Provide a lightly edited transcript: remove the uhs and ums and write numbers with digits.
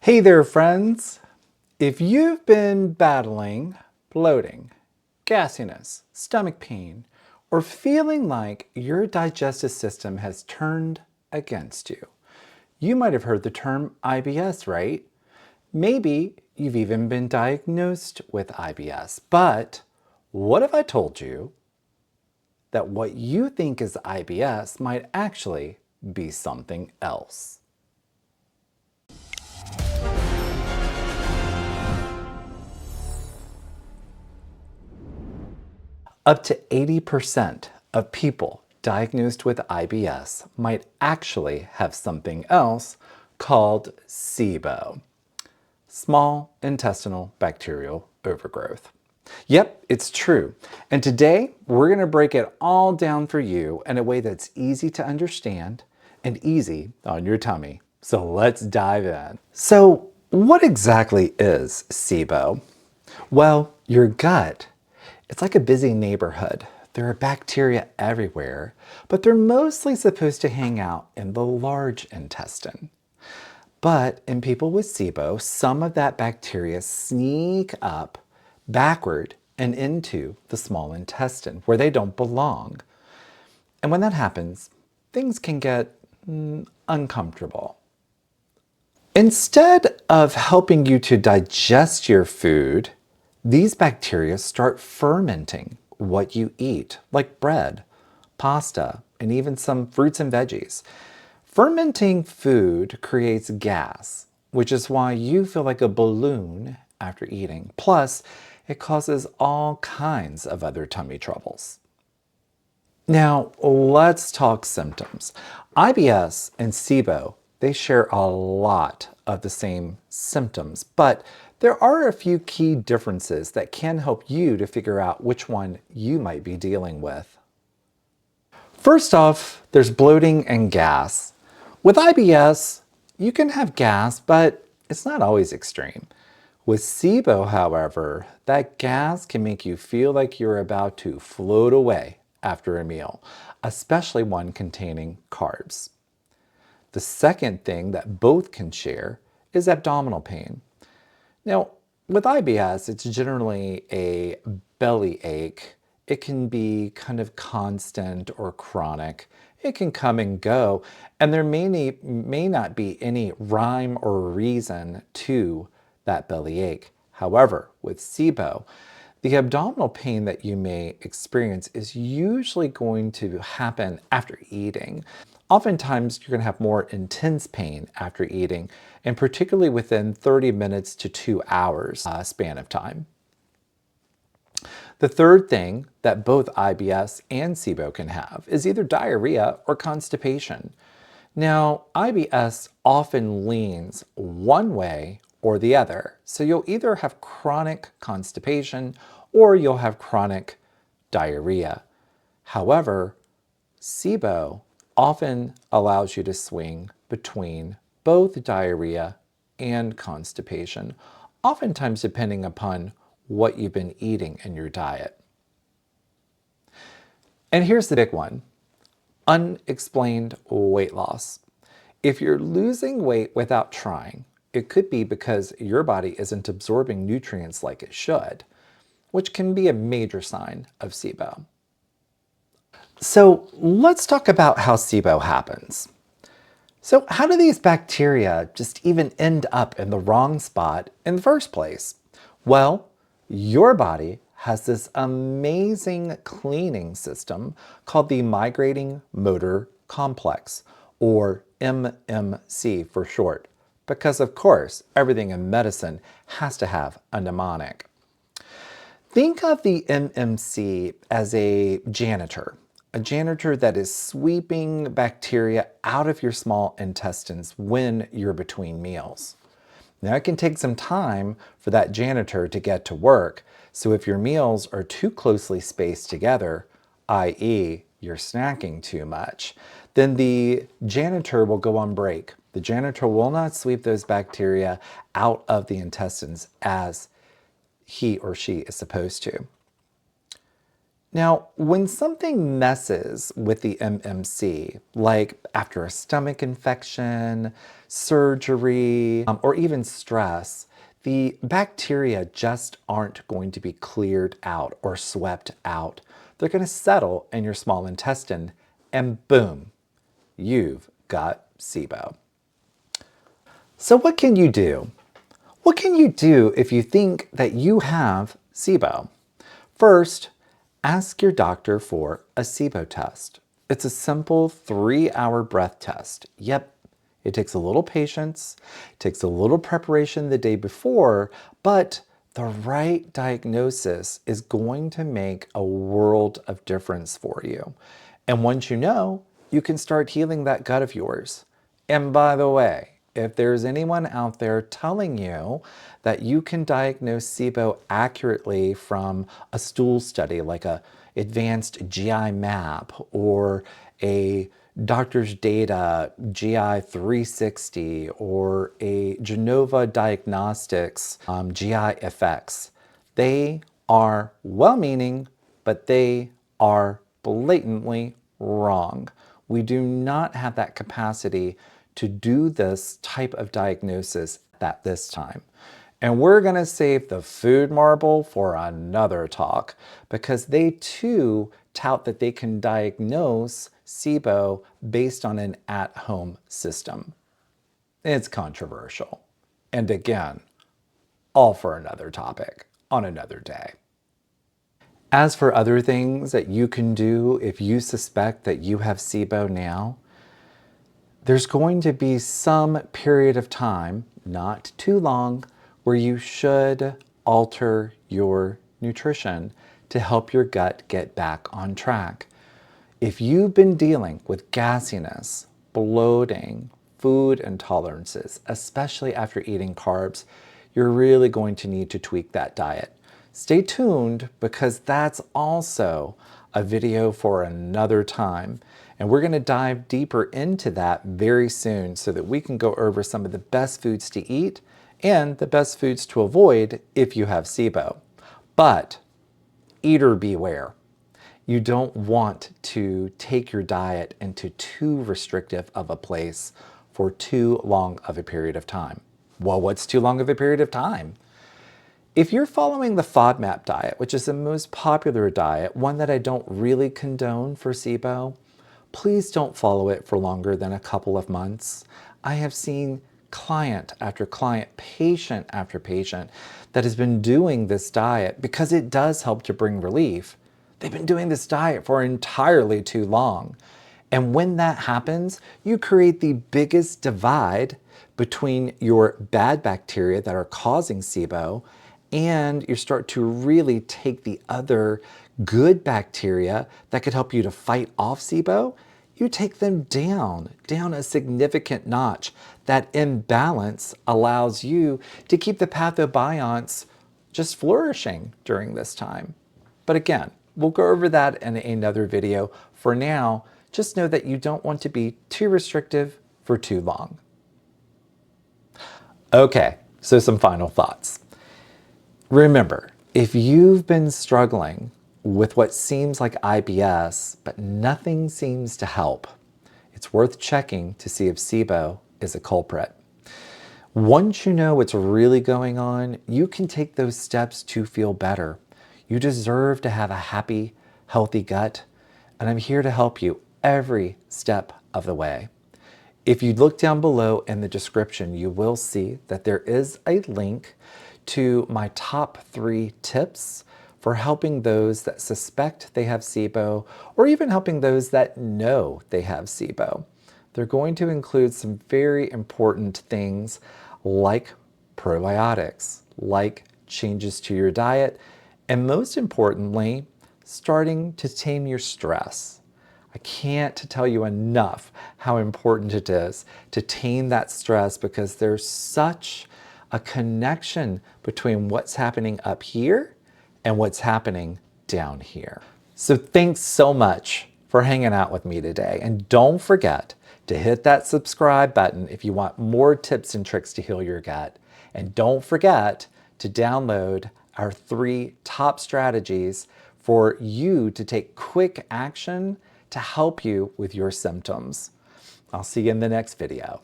Hey there, friends. If you've been battling bloating, gassiness, stomach pain, or feeling like your digestive system has turned against you, you might have heard the term IBS, right? Maybe you've even been diagnosed with IBS, but what if I told you that what you think is IBS might actually be something else? Up to 80% of people diagnosed with IBS might actually have something else called SIBO, small intestinal bacterial overgrowth. Yep, it's true. And today we're going to break it all down for you in a way that's easy to understand and easy on your tummy. So let's dive in. So what exactly is SIBO? Well, your gut, it's like a busy neighborhood. There are bacteria everywhere, but they're mostly supposed to hang out in the large intestine. But in people with SIBO, some of that bacteria sneak up backward and into the small intestine where they don't belong. And when that happens, things can get uncomfortable. Instead of helping you to digest your food, these bacteria start fermenting what you eat, like bread, pasta, and even some fruits and veggies. Fermenting food creates gas, which is why you feel like a balloon after eating. Plus, it causes all kinds of other tummy troubles. Now, let's talk symptoms. IBS and SIBO, they share a lot of the same symptoms, but there are a few key differences that can help you to figure out which one you might be dealing with. First off, there's bloating and gas. With IBS, you can have gas, but it's not always extreme. With SIBO, however, that gas can make you feel like you're about to float away after a meal, especially one containing carbs. The second thing that both can share is abdominal pain. Now, with IBS, it's generally a belly ache. It can be kind of constant or chronic. It can come and go, and there may not be any rhyme or reason to that belly ache. However, with SIBO, the abdominal pain that you may experience is usually going to happen after eating. Oftentimes, you're going to have more intense pain after eating, and particularly within 30 minutes to 2 hours span of time. The third thing that both IBS and SIBO can have is either diarrhea or constipation. Now, IBS often leans one way or the other, so you'll either have chronic constipation or you'll have chronic diarrhea. However, SIBO often allows you to swing between both diarrhea and constipation, oftentimes depending upon what you've been eating in your diet. And here's the big one: unexplained weight loss. If you're losing weight without trying, it could be because your body isn't absorbing nutrients like it should, which can be a major sign of SIBO. So let's talk about how SIBO happens. So how do these bacteria just even end up in the wrong spot in the first place? Well, your body has this amazing cleaning system called the migrating motor complex, or MMC for short, because of course everything in medicine has to have a mnemonic. Think of the MMC as a janitor that is sweeping bacteria out of your small intestines when you're between meals. Now, it can take some time for that janitor to get to work, so if your meals are too closely spaced together, i.e. you're snacking too much, then the janitor will go on break. The janitor will not sweep those bacteria out of the intestines as he or she is supposed to. Now, when something messes with the MMC, like after a stomach infection, surgery, or even stress, the bacteria just aren't going to be cleared out or swept out. They're going to settle in your small intestine, and boom, you've got SIBO. So what can you do? What can you do if you think that you have SIBO? First, ask your doctor for a SIBO test. It's a simple 3-hour breath test. Yep, it takes a little patience, takes a little preparation the day before, but the right diagnosis is going to make a world of difference for you. And once you know, you can start healing that gut of yours. And by the way, if there's anyone out there telling you that you can diagnose SIBO accurately from a stool study like a advanced GI map or a doctor's data GI 360 or a Genova Diagnostics GI effects, they are well-meaning, but they are blatantly wrong. We do not have that capacity to do this type of diagnosis at this time. And we're going to save the food marble for another talk because they too tout that they can diagnose SIBO based on an at-home system. It's controversial. And again, all for another topic on another day. As for other things that you can do if you suspect that you have SIBO now, there's going to be some period of time, not too long, where you should alter your nutrition to help your gut get back on track. If you've been dealing with gassiness, bloating, food intolerances, especially after eating carbs, you're really going to need to tweak that diet. Stay tuned because that's also a video for another time. And we're going to dive deeper into that very soon so that we can go over some of the best foods to eat and the best foods to avoid if you have SIBO. But eater beware. You don't want to take your diet into too restrictive of a place for too long of a period of time. Well, what's too long of a period of time? If you're following the FODMAP diet, which is the most popular diet, one that I don't really condone for SIBO, please don't follow it for longer than a couple of months. I have seen client after client, patient after patient that has been doing this diet because it does help to bring relief. They've been doing this diet for entirely too long. And when that happens, you create the biggest divide between your bad bacteria that are causing SIBO, and you start to really take the other good bacteria that could help you to fight off SIBO, you take them down a significant notch. That imbalance allows you to keep the pathobionts just flourishing during this time. But again, we'll go over that in another video. For now, just know that you don't want to be too restrictive for too long. Okay, so some final thoughts. Remember, if you've been struggling with what seems like IBS, but nothing seems to help, it's worth checking to see if SIBO is a culprit. Once you know what's really going on, you can take those steps to feel better. You deserve to have a happy, healthy gut, and I'm here to help you every step of the way. If you look down below in the description, you will see that there is a link to my top 3 tips for helping those that suspect they have SIBO, or even helping those that know they have SIBO. They're going to include some very important things like probiotics, like changes to your diet, and most importantly, starting to tame your stress. I can't tell you enough how important it is to tame that stress because there's such a connection between what's happening up here and what's happening down here. So thanks so much for hanging out with me today. And don't forget to hit that subscribe button if you want more tips and tricks to heal your gut. And don't forget to download our 3 top strategies for you to take quick action to help you with your symptoms. I'll see you in the next video.